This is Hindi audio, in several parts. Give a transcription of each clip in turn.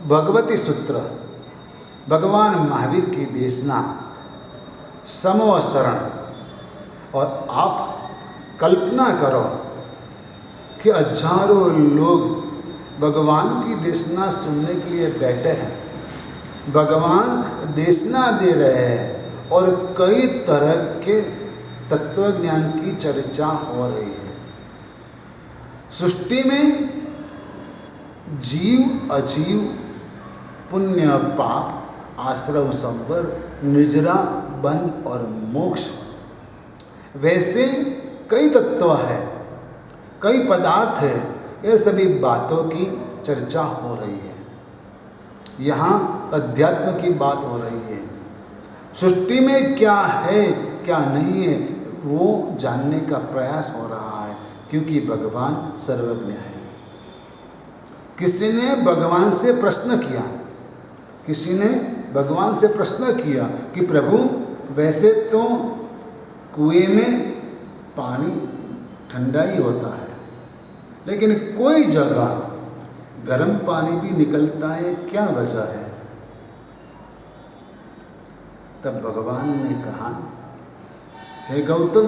भगवती सूत्र, भगवान महावीर की देशना, समो शरण। और आप कल्पना करो कि हजारों लोग भगवान की देशना सुनने के लिए बैठे हैं, भगवान देशना दे रहे हैं और कई तरह के तत्वज्ञान की चर्चा हो रही है। सृष्टि में जीव अजीव, पुण्य पाप, आश्रम संवर, निर्जरा, बंध और मोक्ष, वैसे कई तत्व है, कई पदार्थ है। ये सभी बातों की चर्चा हो रही है। यहाँ अध्यात्म की बात हो रही है। सृष्टि में क्या है क्या नहीं है वो जानने का प्रयास हो रहा है, क्योंकि भगवान सर्वज्ञ है। किसी ने भगवान से प्रश्न किया, किसी ने भगवान से प्रश्न किया कि प्रभु, वैसे तो कुएं में पानी ठंडा ही होता है, लेकिन कोई जगह गर्म पानी भी निकलता है, क्या वजह है? तब भगवान ने कहा, हे गौतम,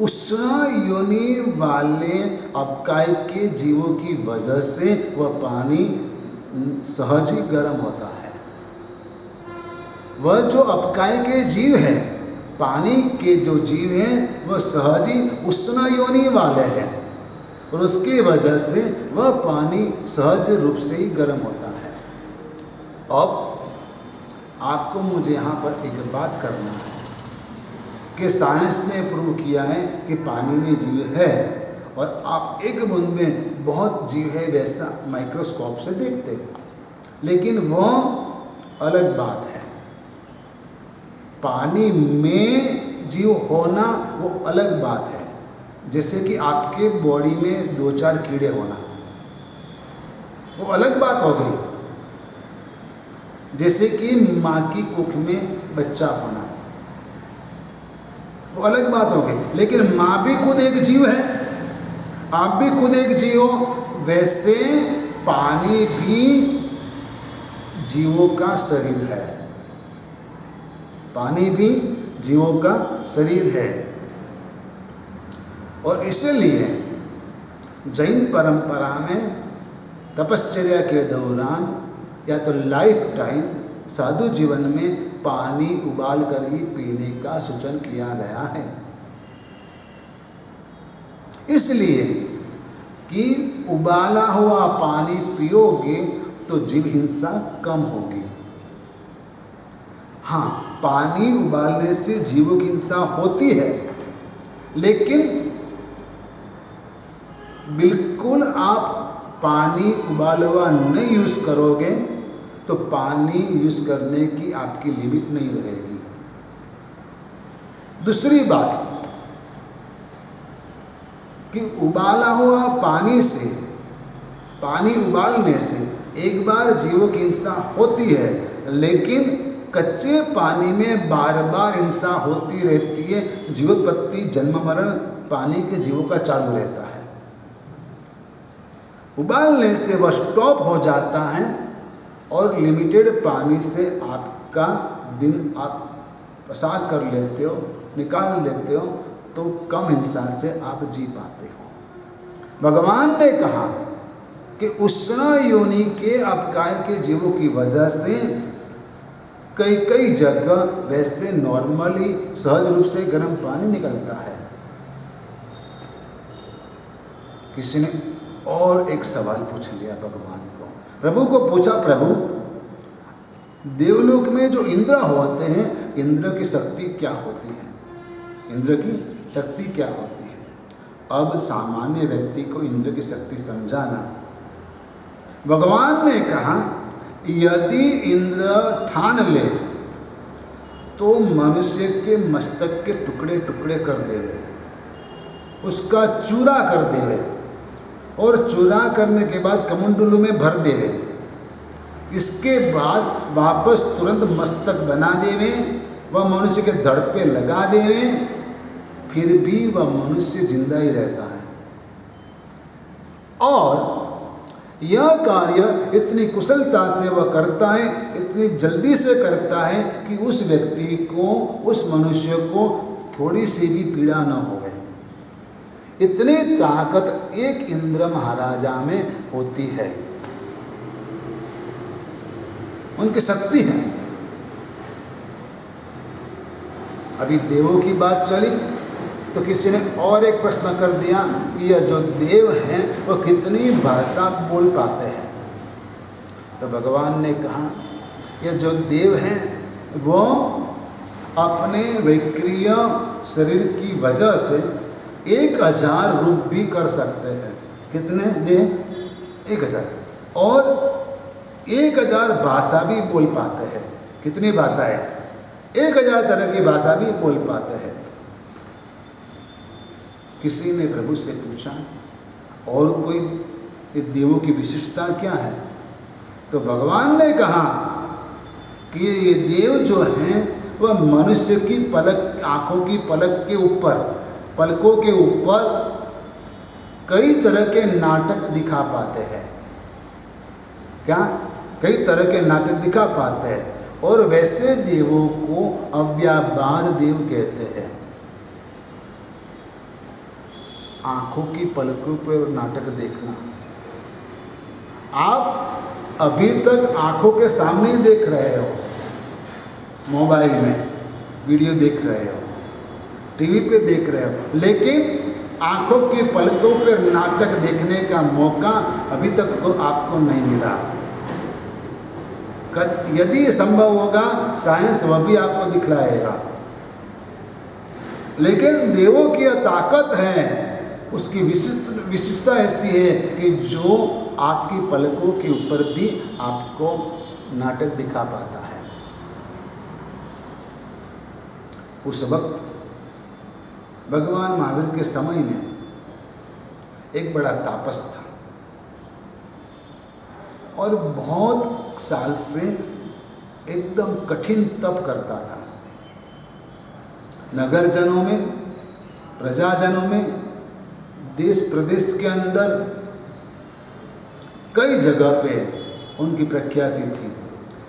उष्ण योनि वाले अपकाय के जीवों की वजह से वह पानी सहज ही गर्म होता है। वह जो अपकाय के जीव है, पानी के जो जीव हैं, वह सहज ही उष्ण योनि वाले हैं और उसकी वजह से वह पानी सहज रूप से ही गर्म होता है। अब आपको मुझे यहाँ पर एक बात करना है कि साइंस ने प्रूव किया है कि पानी में जीव है, और आप एक बूंद में बहुत जीव है वैसा माइक्रोस्कोप से देखते हैं, लेकिन वह अलग बात है। पानी में जीव होना वो अलग बात है। जैसे कि आपके बॉडी में 2-4 कीड़े होना, वो अलग बात हो गई। जैसे कि माँ की कुख में बच्चा होना, वो अलग बात हो गई। लेकिन माँ भी खुद एक जीव है, आप भी खुद एक जीव हो, वैसे पानी भी जीवों का शरीर है। पानी भी जीवों का शरीर है। और इसलिए जैन परंपरा में तपश्चर्या के दौरान या तो लाइफ टाइम साधु जीवन में पानी उबाल कर ही पीने का सूचन किया गया है, इसलिए कि उबाला हुआ पानी पियोगे तो जीव हिंसा कम होगी। हाँ, पानी उबालने से जीवों की हिंसा होती है, लेकिन बिल्कुल आप पानी उबाला हुआ नहीं यूज़ करोगे तो पानी यूज़ करने की आपकी लिमिट नहीं रहेगी। दूसरी बात कि उबाला हुआ पानी से, पानी उबालने से एक बार जीवों की हिंसा होती है, लेकिन कच्चे पानी में बार बार हिंसा होती रहती है। जीवोत्पत्ति, जन्म मरण पानी के जीवों का चालू रहता है। उबालने से वह स्टॉप हो जाता है और लिमिटेड पानी से आपका दिन आप पसार कर लेते हो, निकाल लेते हो, तो कम हिंसा से आप जी पाते हो। भगवान ने कहा कि उष्ण योनि के अपकाय के जीवों की वजह से कई कई जगह वैसे नॉर्मली सहज रूप से गर्म पानी निकलता है। किसी ने और एक सवाल पूछ लिया भगवान को, प्रभु को पूछा, प्रभु देवलोक में जो इंद्र होते हैं, इंद्र की शक्ति क्या होती है? इंद्र की शक्ति क्या होती है? अब सामान्य व्यक्ति को इंद्र की शक्ति समझाना। भगवान ने कहा, यदि इंद्र ठान ले तो मनुष्य के मस्तक के टुकड़े टुकड़े कर देवे, उसका चूरा कर देवे, और चूरा करने के बाद कमंडलू में भर देवे। इसके बाद वापस तुरंत मस्तक बना देवे, वह मनुष्य के धड़ पे लगा देवे, फिर भी वह मनुष्य जिंदा ही रहता है। और यह कार्य इतनी कुशलता से वह करता है, इतनी जल्दी से करता है कि उस व्यक्ति को, उस मनुष्य को थोड़ी सी भी पीड़ा न हो। इतनी ताकत एक इंद्र महाराजा में होती है, उनकी शक्ति है। अभी देवों की बात चली तो किसी ने और एक प्रश्न कर दिया कि यह जो देव हैं वो कितनी भाषा बोल पाते हैं। तो भगवान ने कहा यह जो देव हैं वो अपने वैक्रिय शरीर की वजह से 1000 रूप भी कर सकते हैं। कितने देव? 1000। और 1000 भाषा भी बोल पाते हैं। कितनी भाषा है? 1000 तरह की भाषा भी बोल पाते हैं। किसी ने प्रभु से पूछा और कोई देवों की विशिष्टता क्या है? तो भगवान ने कहा कि ये देव जो हैं वह मनुष्य की पलक, आंखों की पलक के ऊपर, पलकों के ऊपर कई तरह के नाटक दिखा पाते हैं। क्या? कई तरह के नाटक दिखा पाते हैं। और वैसे देवों को अव्याबाद देव कहते हैं। आंखों की पलकों पर नाटक देखना, आप अभी तक आंखों के सामने ही देख रहे हो, मोबाइल में वीडियो देख रहे हो, टीवी पे देख रहे हो, लेकिन आंखों की पलकों पर नाटक देखने का मौका अभी तक तो आपको नहीं मिला। यदि संभव होगा साइंस वह भी आपको दिखलाएगा। लेकिन देवों की यह ताकत है, उसकी विशिष्टता ऐसी है कि जो आपकी पलकों के ऊपर भी आपको नाटक दिखा पाता है। उस वक्त भगवान महावीर के समय में एक बड़ा तापस था और बहुत साल से एकदम कठिन तप करता था। नगर जनों में, प्रजाजनों में, देश प्रदेश के अंदर कई जगह पे उनकी प्रख्याति थी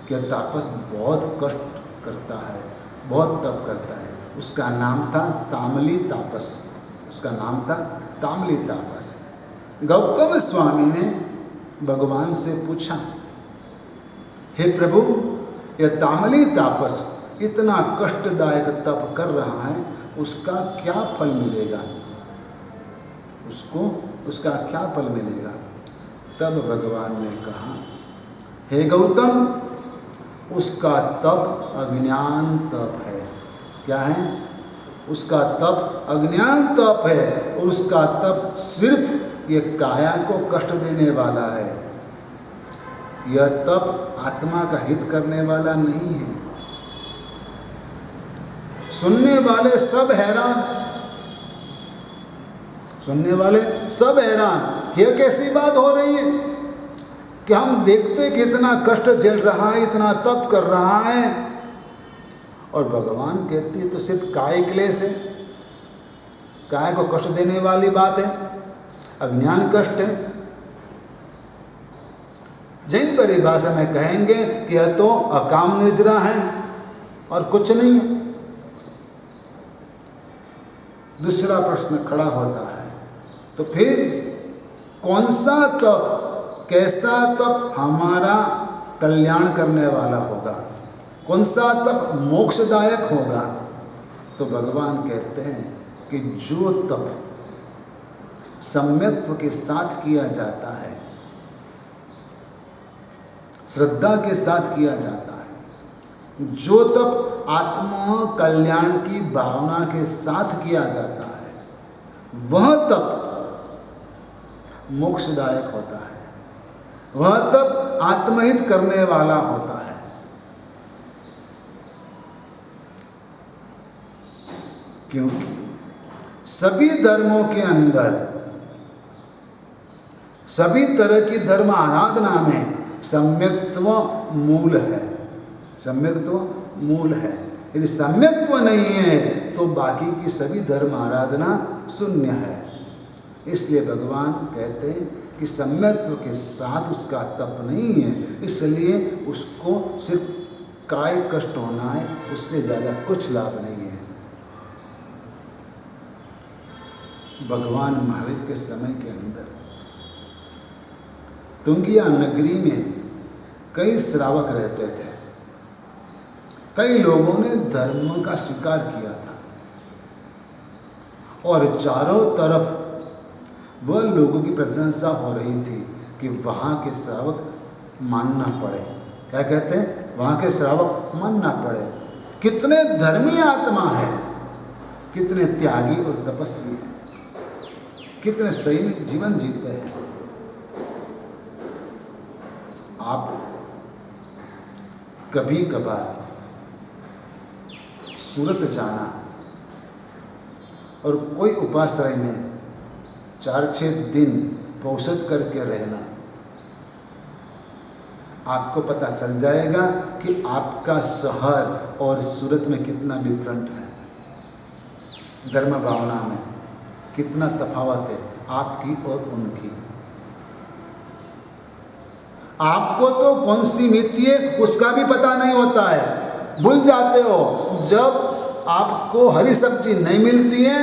कि तापस बहुत कष्ट करता है, बहुत तप करता है। उसका नाम था तामली तापस। उसका नाम था तामली तापस। गौतम स्वामी ने भगवान से पूछा, हे प्रभु, यह तामली तापस इतना कष्टदायक तप कर रहा है, उसका क्या फल मिलेगा? उसका क्या फल मिलेगा? तब भगवान ने कहा, हे गौतम, उसका तप अज्ञान तप है। क्या है? उसका तप अज्ञान तप है और उसका तप सिर्फ ये काया को कष्ट देने वाला है। यह तप आत्मा का हित करने वाला नहीं है। सुनने वाले सब हैरान, सुनने वाले सब हैरान। यह कैसी बात हो रही है कि हम देखते कि इतना कष्ट झेल रहा है, इतना तप कर रहा है, और भगवान कहते हैं तो सिर्फ काय क्लेश है, काय को कष्ट देने वाली बात है, अज्ञान कष्ट है। जैन परिभाषा में कहेंगे कि यह तो अकाम निजरा है और कुछ नहीं है। दूसरा प्रश्न खड़ा होता है, तो फिर कौन सा तप, कैसा तप हमारा कल्याण करने वाला होगा? कौन सा तप मोक्षदायक होगा? तो भगवान कहते हैं कि जो तप सम्यक्त्व के साथ किया जाता है, श्रद्धा के साथ किया जाता है, जो तप आत्मा कल्याण की भावना के साथ किया जाता है, वह तप मोक्षदायक होता है, वह तप आत्महित करने वाला होता है। क्योंकि सभी धर्मों के अंदर, सभी तरह की धर्म आराधना में सम्यक्त्व मूल है। सम्यक्त्व मूल है। यदि सम्यक्त्व नहीं है तो बाकी की सभी धर्म आराधना शून्य है। इसलिए भगवान कहते हैं कि सम्यत्व के साथ उसका तप नहीं है, इसलिए उसको सिर्फ काय कष्ट होना है, उससे ज़्यादा कुछ लाभ नहीं है। भगवान महावीर के समय के अंदर तुंगिया नगरी में कई श्रावक रहते थे। कई लोगों ने धर्म का स्वीकार किया था और चारों तरफ वह लोगों की प्रशंसा हो रही थी कि वहाँ के श्रावक मानना पड़े। क्या कहते हैं? वहाँ के श्रावक मानना पड़े। कितने धर्मी आत्मा है, कितने त्यागी और तपस्वी है, कितने सही जीवन जीते हैं। आप कभी कभार सूरत जाना और कोई उपाश्रय में 4-6 दिन पौषध करके रहना, आपको पता चल जाएगा कि आपका शहर और सूरत में कितना डिफरेंट है। धर्म भावना में कितना तफावत है आपकी और उनकी। आपको तो कौन सी मिट्टी है उसका भी पता नहीं होता है, भूल जाते हो। जब आपको हरी सब्जी नहीं मिलती है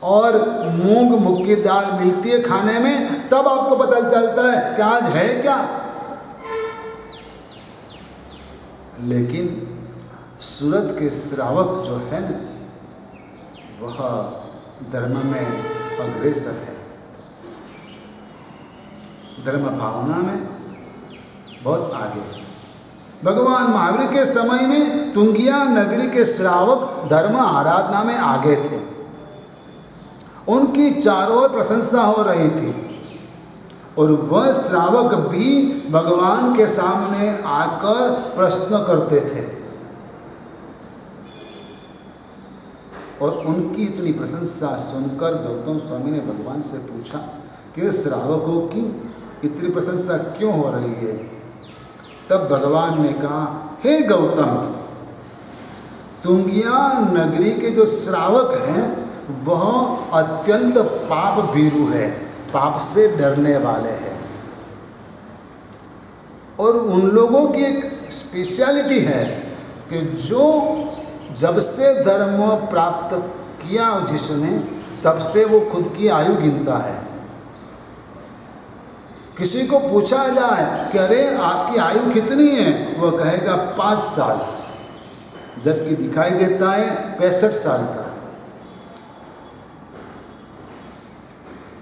और मूंग की दाल मिलती है खाने में, तब आपको पता चलता है कि आज है क्या। लेकिन सूरत के श्रावक जो है ना, वह धर्म में अग्रसर है, धर्म भावना में बहुत आगे है। भगवान महावीर के समय में तुंगिया नगरी के श्रावक धर्म आराधना में आगे थे। उनकी चारों ओर प्रशंसा हो रही थी और वह श्रावक भी भगवान के सामने आकर प्रश्न करते थे और उनकी इतनी प्रशंसा सुनकर गौतम स्वामी ने भगवान से पूछा कि श्रावकों की इतनी प्रशंसा क्यों हो रही है। तब भगवान ने कहा, हे गौतम, तुंगिया नगरी के जो श्रावक हैं वह अत्यंत पाप भीरु है, पाप से डरने वाले हैं। और उन लोगों की एक स्पेशलिटी है कि जो जब से धर्म प्राप्त किया जिसने, तब से वो खुद की आयु गिनता है। किसी को पूछा जाए कि अरे आपकी आयु कितनी है, वह कहेगा 5 साल, जबकि दिखाई देता है 65 साल का।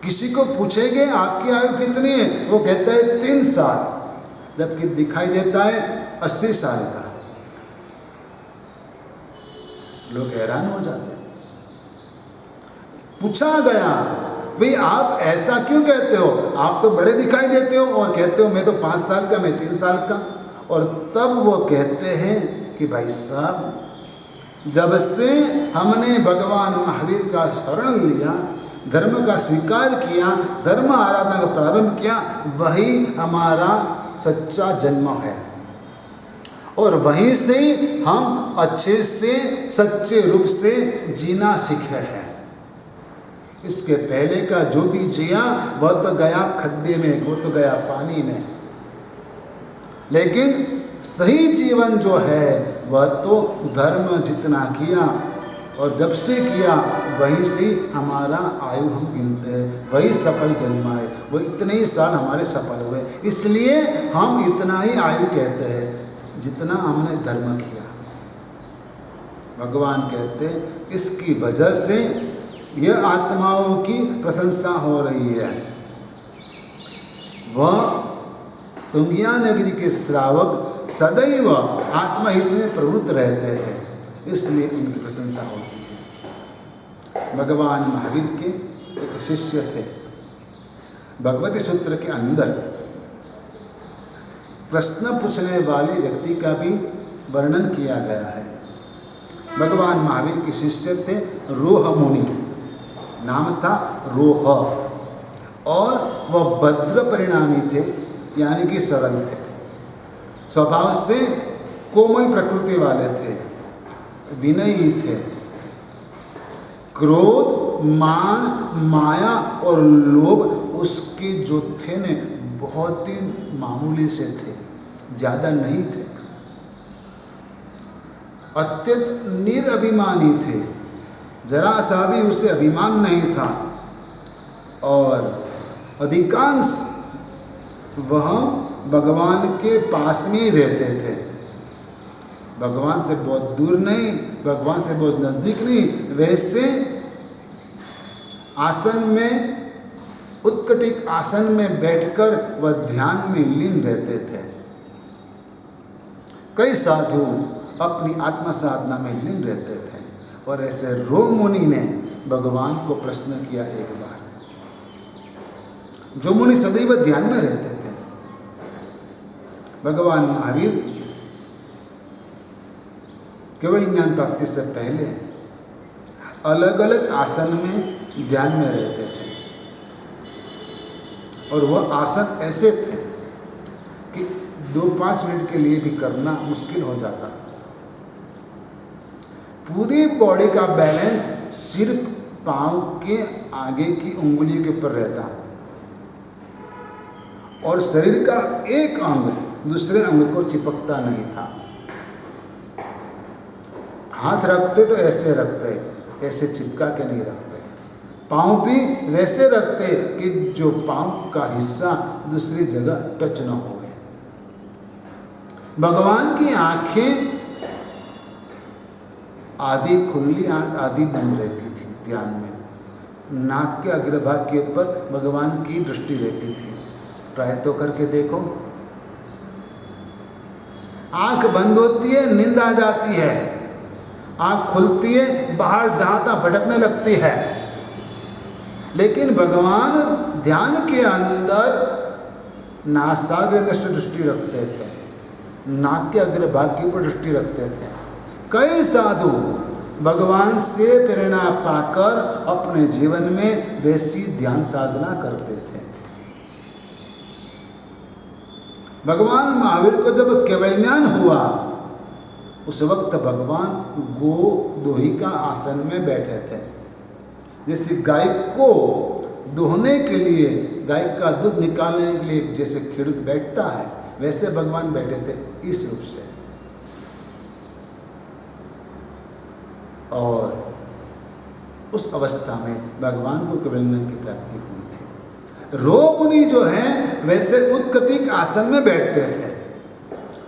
किसी को पूछेंगे आपकी आयु कितनी है, वो कहता है 3 साल, जबकि दिखाई देता है 80 साल का। लोग हैरान हो जाते हैं। पूछा गया, भाई आप ऐसा क्यों कहते हो, आप तो बड़े दिखाई देते हो और कहते हो मैं तो 5 साल का, मैं 3 साल का। और तब वो कहते हैं कि भाई साहब, जब से हमने भगवान महावीर का शरण लिया, धर्म का स्वीकार किया, धर्म आराधना का प्रारंभ किया, वही हमारा सच्चा जन्म है और वहीं से हम अच्छे से सच्चे रूप से जीना सीखे हैं। इसके पहले का जो भी जिया वह तो गया खड्डे में, वो तो गया पानी में। लेकिन सही जीवन जो है वह तो धर्म जितना किया और जब से किया वहीं से हमारा आयु हम गिनते हैं, वही सफल जन्म है, वह इतने ही साल हमारे सफल हुए। इसलिए हम इतना ही आयु कहते हैं जितना हमने धर्म किया। भगवान कहते हैं इसकी वजह से यह आत्माओं की प्रशंसा हो रही है। वह तुंगिया नगरी के श्रावक सदैव आत्महित में प्रवृत्त रहते हैं, इसलिए उनकी प्रशंसा होती है। भगवान महावीर के एक शिष्य थे। भगवती सूत्र के अंदर प्रश्न पूछने वाले व्यक्ति का भी वर्णन किया गया है। भगवान महावीर के शिष्य थे रोह मुनि, नाम था रोह, और वह भद्र परिणामी थे, यानी कि सरल थे, स्वभाव से कोमल प्रकृति वाले थे, विनयी थे। क्रोध, मान, माया और लोभ उसके जो थे ने बहुत ही मामूली से थे, ज़्यादा नहीं थे। अत्यंत निरभिमानी थे, जरा सा भी उसे अभिमान नहीं था और अधिकांश वह भगवान के पास में ही रहते थे। भगवान से बहुत दूर नहीं, भगवान से बहुत नज़दीक नहीं, वैसे आसन में, उत्कटिक आसन में बैठकर वह ध्यान में लीन रहते थे। कई साधु अपनी आत्म साधना में लीन रहते थे और ऐसे रोम मुनि ने भगवान को प्रश्न किया एक बार। जो मुनि सदैव ध्यान में रहते थे, भगवान महावीर केवल ज्ञान प्राप्ति से पहले अलग अलग आसन में ध्यान में रहते थे और वह आसन ऐसे थे कि 2-5 मिनट के लिए भी करना मुश्किल हो जाता। पूरी बॉडी का बैलेंस सिर्फ पांव के आगे की उंगलियों के ऊपर रहता और शरीर का एक अंग दूसरे अंग को चिपकता नहीं था। हाथ रखते तो ऐसे रखते, ऐसे चिपका के नहीं रखते। पाँव भी वैसे रखते कि जो पाँव का हिस्सा दूसरी जगह टच न हो। भगवान की आंखें आधी खुली आधी बंद रहती थी ध्यान में। नाक के अग्रभाग के ऊपर भगवान की दृष्टि रहती थी। ट्राई तो करके देखो। आंख बंद होती है, नींद आ जाती है। आंख खुलती है, बाहर जहाँ तक भटकने लगती है। लेकिन भगवान ध्यान के अंदर नासाग्र दृष्टि रखते थे, नाक के अग्रभाग के ऊपर दृष्टि रखते थे। कई साधु भगवान से प्रेरणा पाकर अपने जीवन में वैसी ध्यान साधना करते थे। भगवान महावीर को जब केवल ज्ञान हुआ, उस वक्त भगवान गो दोही का आसन में बैठे थे। जैसे गाय को दोहने के लिए, गाय का दूध निकालने के लिए जैसे खेडूत बैठता है, वैसे भगवान बैठे थे इस रूप से। और उस अवस्था में भगवान को केवल ज्ञान की प्राप्ति हुई थी। रोम मुनि जो हैं वैसे उत्कटिक आसन में बैठते थे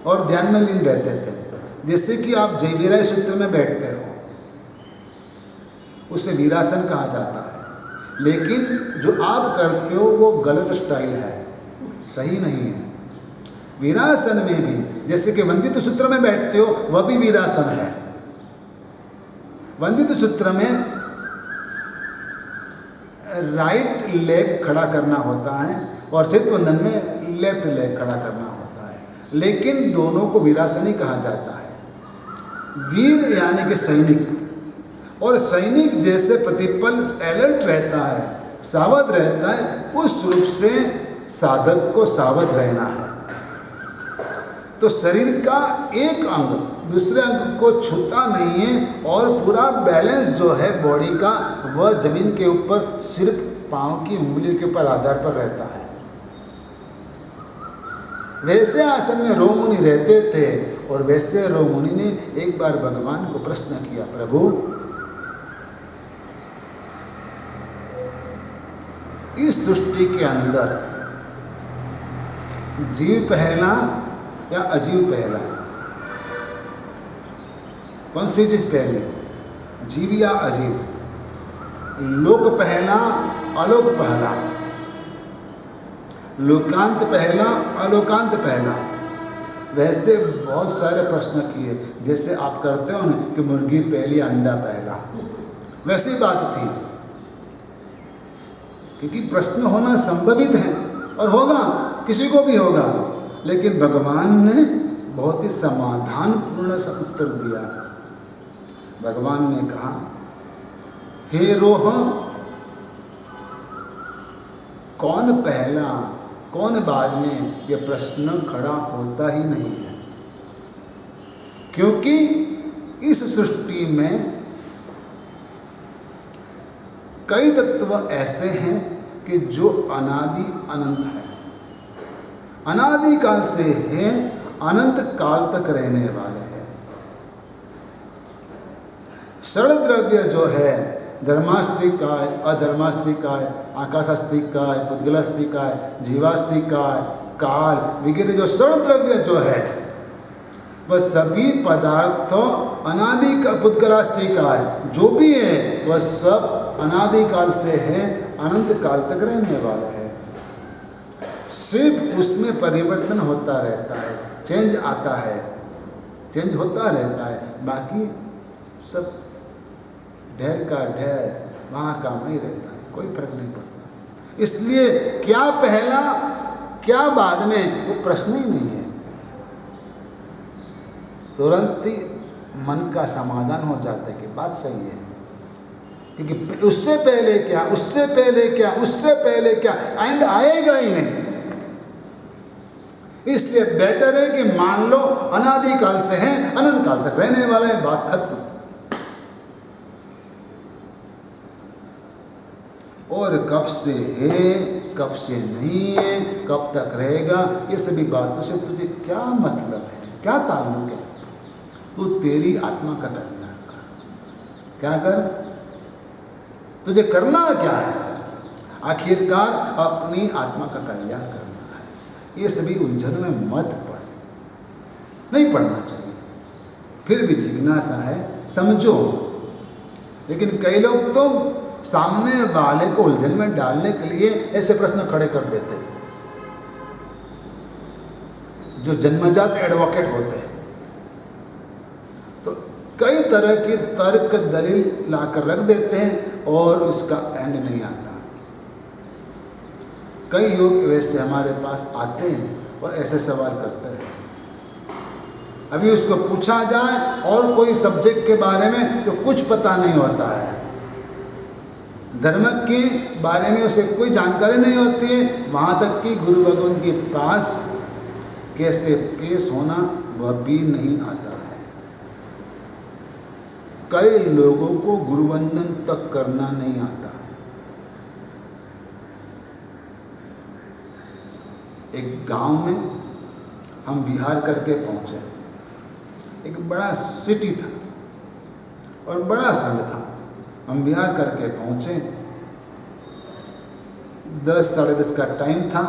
और ध्यान में लीन रहते थे। जैसे कि आप जयवीराय सूत्र में बैठते हो, उसे वीरासन कहा जाता है। लेकिन जो आप करते हो वो गलत स्टाइल है, सही नहीं है। वीरासन में भी जैसे कि वंदित सूत्र में बैठते हो, वह भी वीरासन है। वंदित सूत्र में राइट लेग खड़ा करना होता है और चित्तवंदन में लेफ्ट लेग खड़ा करना होता है, लेकिन दोनों को वीरासन ही कहा जाता है। वीर यानी कि सैनिक, और सैनिक जैसे प्रतिपल अलर्ट रहता है, सावध रहता है, उस रूप से साधक को सावध रहना है। तो शरीर का एक अंग दूसरे अंग को छूता नहीं है और पूरा बैलेंस जो है बॉडी का, वह जमीन के ऊपर सिर्फ पांव की उंगलियों के ऊपर आधार पर रहता है। वैसे आसन में रोम मुनि रहते थे और वैसे रोम मुनि ने एक बार भगवान को प्रश्न किया, प्रभु इस सृष्टि के अंदर जीव पहला या अजीव पहला? कौन सी चीज पहली, जीव या अजीव? लोक पहला, अलोक पहला? लोकांत पहला, अलोकांत पहला? वैसे बहुत सारे प्रश्न किए, जैसे आप करते हो ना कि मुर्गी पहली अंडा पहला, वैसी बात थी। क्योंकि प्रश्न होना संभवित है और होगा, किसी को भी होगा, लेकिन भगवान ने बहुत ही समाधानपूर्ण सा उत्तर दिया। भगवान ने कहा, हे रोह, कौन पहला कौन बाद में, यह प्रश्न खड़ा होता ही नहीं है। क्योंकि इस सृष्टि में कई तत्व ऐसे हैं कि जो अनादि अनंत है, अनादि काल से है, अनंत काल तक रहने वाले हैं। षड द्रव्य जो है, धर्मास्तिकाय, अधर्मास्तिकाय, आकाशास्तिकाय, पुद्गलास्तिकाय, जीवास्तिकाय, काल वगैरह जो षड द्रव्य जो है, वह सभी पदार्थों अनादि का पुद्गलास्तिकाय जो भी है वह सब अनादि काल से है, अनंत काल तक रहने वाला है। सिर्फ उसमें परिवर्तन होता रहता है, चेंज आता है, चेंज होता रहता है, बाकी सब ढेर का ढेर वहाँ का वहीं रहता है, कोई फर्क नहीं पड़ता। इसलिए क्या पहला क्या बाद में वो प्रश्न ही नहीं है, तुरंत ही मन का समाधान हो जाता है कि बात सही है, क्योंकि उससे पहले क्या, उससे पहले क्या, उससे पहले क्या, एंड आएगा ही नहीं। इसलिए बेटर है कि मान लो अनादि काल से है, अनंत काल तक रहने वाला है, बात खत्म। और कब से है, कब से नहीं है, कब तक रहेगा, ये सभी बातों से तुझे क्या मतलब है, क्या ताल्लुक है? तू तेरी आत्मा का कल्याण कर। क्या कर, तुझे करना क्या है? आखिरकार अपनी आत्मा का कल्याण करना है। ये सभी उलझन में मत पड़, नहीं पढ़ना चाहिए। फिर भी जिज्ञासा है, समझो। लेकिन कई लोग तो सामने वाले को उलझन में डालने के लिए ऐसे प्रश्न खड़े कर देते, जो जन्मजात एडवोकेट होते हैं। तो कई तरह की तर्क दलील लाकर रख देते हैं और उसका एंड नहीं आता। कई लोग वैसे हमारे पास आते हैं और ऐसे सवाल करते हैं, अभी उसको पूछा जाए और कोई सब्जेक्ट के बारे में तो कुछ पता नहीं होता है, धर्म के बारे में उसे कोई जानकारी नहीं होती है, वहाँ तक कि गुरु भगवान के पास कैसे पेश होना वह भी नहीं आता है। कई लोगों को गुरुवंदन तक करना नहीं आता। एक गांव में हम विहार करके पहुंचे। एक बड़ा सिटी था और बड़ा संघ था। हम विहार करके पहुंचे, 10 साढ़े 10 का टाइम था।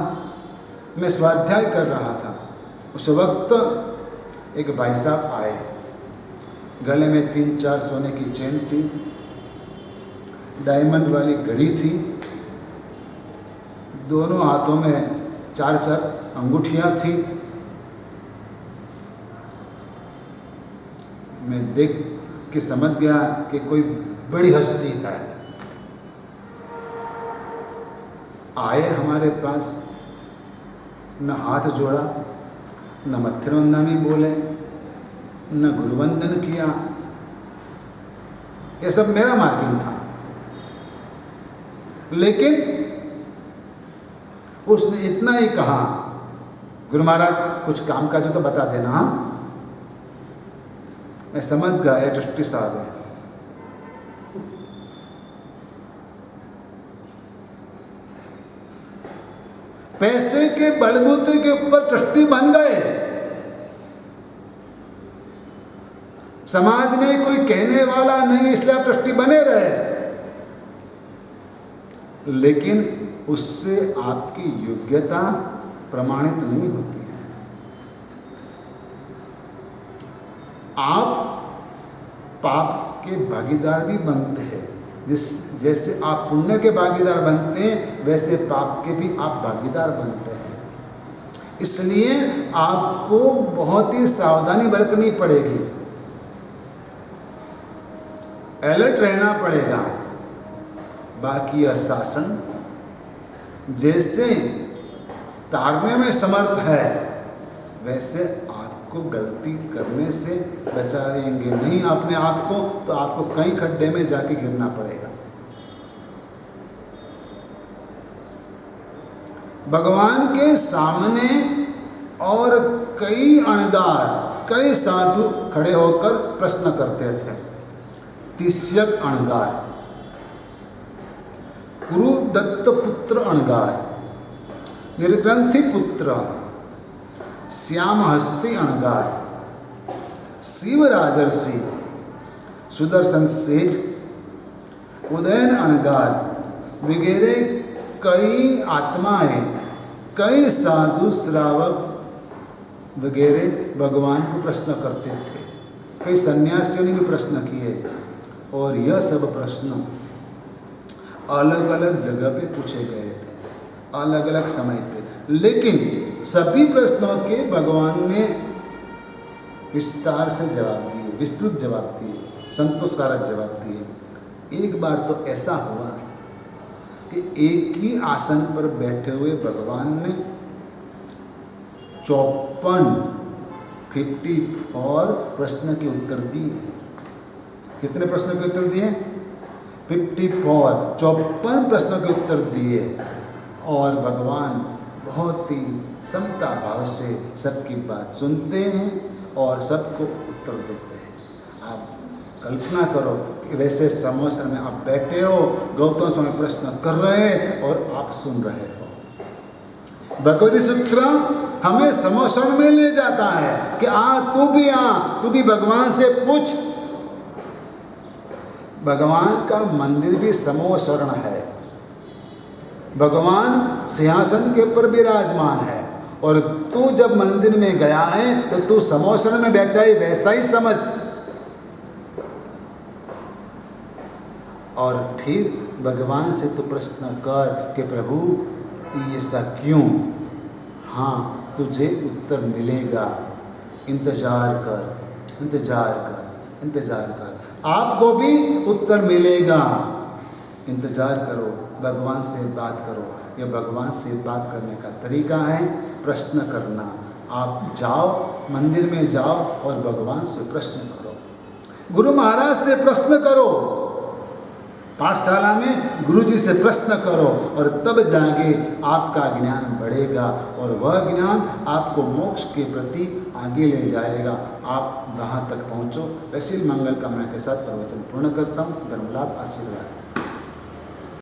मैं स्वाध्याय कर रहा था। उस वक्त एक भाई साहब आए, गले में 3-4 सोने की चेन थी, डायमंड वाली घड़ी थी, दोनों हाथों में 4-4 अंगूठियां थी। मैं देख के समझ गया कि कोई बड़ी हस्ती है। आए हमारे पास, न हाथ जोड़ा, न मत्थरवंदनी बोले, न गुरुवंदन किया। ये सब मेरा मार्किंग था। लेकिन उसने इतना ही कहा, गुरु महाराज कुछ काम का जो तो बता देना। मैं समझ गया ये ट्रस्टी साहब है। पैसे के बलबूते के ऊपर ट्रस्टी बन गए। समाज में कोई कहने वाला नहीं इसलिए आप ट्रस्टी बने रहे, लेकिन उससे आपकी योग्यता प्रमाणित नहीं होती है। आप पाप के भागीदार भी बनते हैं। जैसे आप पुण्य के भागीदार बनते हैं, वैसे पाप के भी आप भागीदार बनते हैं। इसलिए आपको बहुत ही सावधानी बरतनी पड़ेगी, अलर्ट रहना पड़ेगा। बाकी यह शासन जैसे तारने में समर्थ है, वैसे आपको गलती करने से बचाएंगे नहीं अपने आप को, तो आपको कई खड्डे में जाके गिरना पड़ेगा। भगवान के सामने और कई अणगार, कई साधु खड़े होकर प्रश्न करते थे। तिस्यक अणगार, कुरु दत्त पुत्र अणगाय, निर्ग्रंथि पुत्र, श्याम हस्ती अणगाय, शिव राजर्षि, सुदर्शन सेठ, उदयन अणगार वगैरह कई आत्माएं, कई साधु श्रावक वगैरह भगवान को प्रश्न करते थे। कई सन्यासियों ने भी प्रश्न किए और यह सब प्रश्न अलग अलग जगह पे पूछे गए थे, अलग अलग समय पे, लेकिन सभी प्रश्नों के भगवान ने विस्तार से जवाब दिए, विस्तृत जवाब दिए, संतोषकारक जवाब दिए। एक बार तो ऐसा हुआ कि एक ही आसन पर बैठे हुए भगवान ने 54 प्रश्न के उत्तर दिए। कितने प्रश्न के उत्तर दिए? 54 प्रश्नों के उत्तर दिए और भगवान बहुत ही समता भाव से सबकी बात सुनते हैं और सबको उत्तर देते हैं। आप कल्पना करो कि वैसे समोसन में आप बैठे हो, गौतम स्वामी प्रश्न कर रहे हैं और आप सुन रहे हो। भगवती सूत्र हमें समोसन में ले जाता है कि तू भी भगवान से पूछ। भगवान का मंदिर भी समोशरण है, भगवान सिंहासन के ऊपर विराजमान है और तू जब मंदिर में गया है तो तू समोशरण में बैठा है, वैसा ही समझ। और फिर भगवान से तो प्रश्न कर कि प्रभु ऐसा क्यों? हाँ, तुझे उत्तर मिलेगा, इंतजार कर, इंतजार कर, इंतजार कर। आपको भी उत्तर मिलेगा, इंतजार करो, भगवान से बात करो। यह भगवान से बात करने का तरीका है, प्रश्न करना। आप जाओ, मंदिर में जाओ और भगवान से प्रश्न करो, गुरु महाराज से प्रश्न करो, पाठशाला में गुरुजी से प्रश्न करो और तब जाके आपका ज्ञान बढ़ेगा और वह ज्ञान आपको मोक्ष के प्रति आगे ले जाएगा। आप वहाँ तक पहुँचो। वैसे मंगल कामना के साथ प्रवचन पूर्ण करता हूँ। धर्मलाभ, आशीर्वाद।